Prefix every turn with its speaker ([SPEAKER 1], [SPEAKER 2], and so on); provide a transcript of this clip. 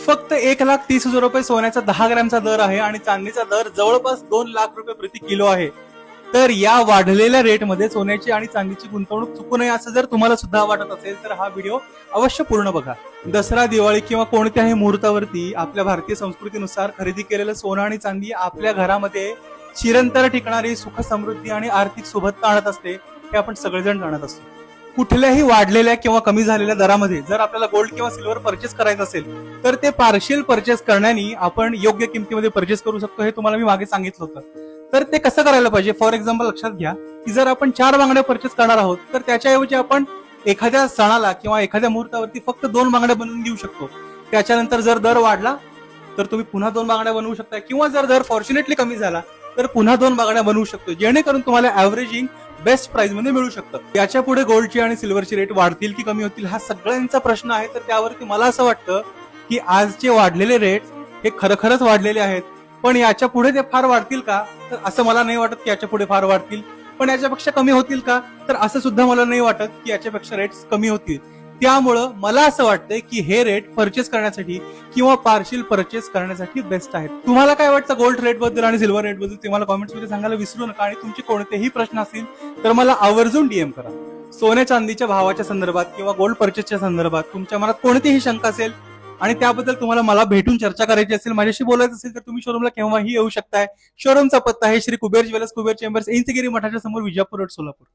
[SPEAKER 1] फक्त 1,30,000 रुपये सोन्याचा 10 ग्रॅमचा दर आहे आणि चांदीचा दर जवळपास 2 लाख रुपये प्रति किलो आहे. तर या वाढलेल्या रेटमध्ये सोन्याची आणि चांदीची गुंतवणूक चुकू नये असं जर तुम्हाला सुद्धा वाटत असेल तर हा व्हिडिओ अवश्य पूर्ण बघा. दसरा, दिवाळी किंवा कोणत्याही मुहूर्तावरती आपल्या भारतीय संस्कृतीनुसार खरेदी केलेलं सोनं आणि चांदी आपल्या घरामध्ये चिरंतन टिकणारी सुख, समृद्धी आणि आर्थिक सुबत्ता आणत असते, हे आपण सगळेजण जाणत असतो. कुठल्याही वाढलेल्या किंवा कमी झालेल्या दरामध्ये जर आपल्याला गोल्ड किंवा सिल्वर परचेस करायचं असेल तर ते पार्शियल परचेस करण्यानी आपण योग्य किमतीमध्ये परचेस करू शकतो. हे तुम्हाला मी मागे सांगितलं होतं. तर ते कसं करायला पाहिजे? फॉर एक्झाम्पल लक्षात घ्या की जर आपण 4 बांगड्या परचेस करणार आहोत तर त्याच्याऐवजी आपण एखाद्या सणाला किंवा एखाद्या मुहूर्तावरती फक्त 2 बांगड्या बनवून देऊ शकतो. त्याच्यानंतर जर दर वाढला तर तुम्ही पुन्हा 2 बांगड्या बनवू शकता किंवा जर दर फॉर्च्युनेटली कमी झाला तर पुन्हा 2 बांगड्या बनवू शकतो, जेणेकरून तुम्हाला ऍव्हरेजिंग बेस्ट प्राइस मध्ये मिळू शकतं. याच्या पुढे गोल्डची आणि सिल्वरची रेट वाढतील की कमी होतील हा सगळ्यांचा प्रश्न आहे. तर त्यावरती मला असं वाटतं की आजचे वाढलेले रेट हे खरंच वाढलेले आहेत, पण याच्या पुढे ते फार वाढतील का? तर असं मला नाही वाटत की याच्या पुढे फार वाढतील. पण याच्यापेक्षा कमी होतील का? तर असं सुद्धा मला नाही वाटत की याच्यापेक्षा रेट्स कमी होतील. त्यामुळं मला असं वाटतंय की हे रेट परचेस करण्यासाठी किंवा पार्शियल परचेस करण्यासाठी बेस्ट आहेत. तुम्हाला काय वाटतं गोल्ड रेट बद्दल आणि सिल्वर रेट बद्दल ते मला कॉमेंट्स मध्ये सांगायला विसरू नका. आणि तुमचे कोणतेही प्रश्न असतील तर मला आवर्जून डीएम करा. सोन्या चांदीच्या भावाच्या संदर्भात किंवा गोल्ड परचेसच्या संदर्भात तुमच्या मनात कोणतीही शंका असेल आणि त्याबद्दल तुम्हाला मला भेटून चर्चा करायची असेल, माझ्याशी बोलायचं असेल तर तुम्ही शोरूमला केव्हाही येऊ शकताय. शोरूमचा पत्ता आहे श्री कुबेर ज्वेलर्स, कुबेर चेंबर्स, इंचगिरी मठाच्या समोर, विजापूर रोड, सोलापूर.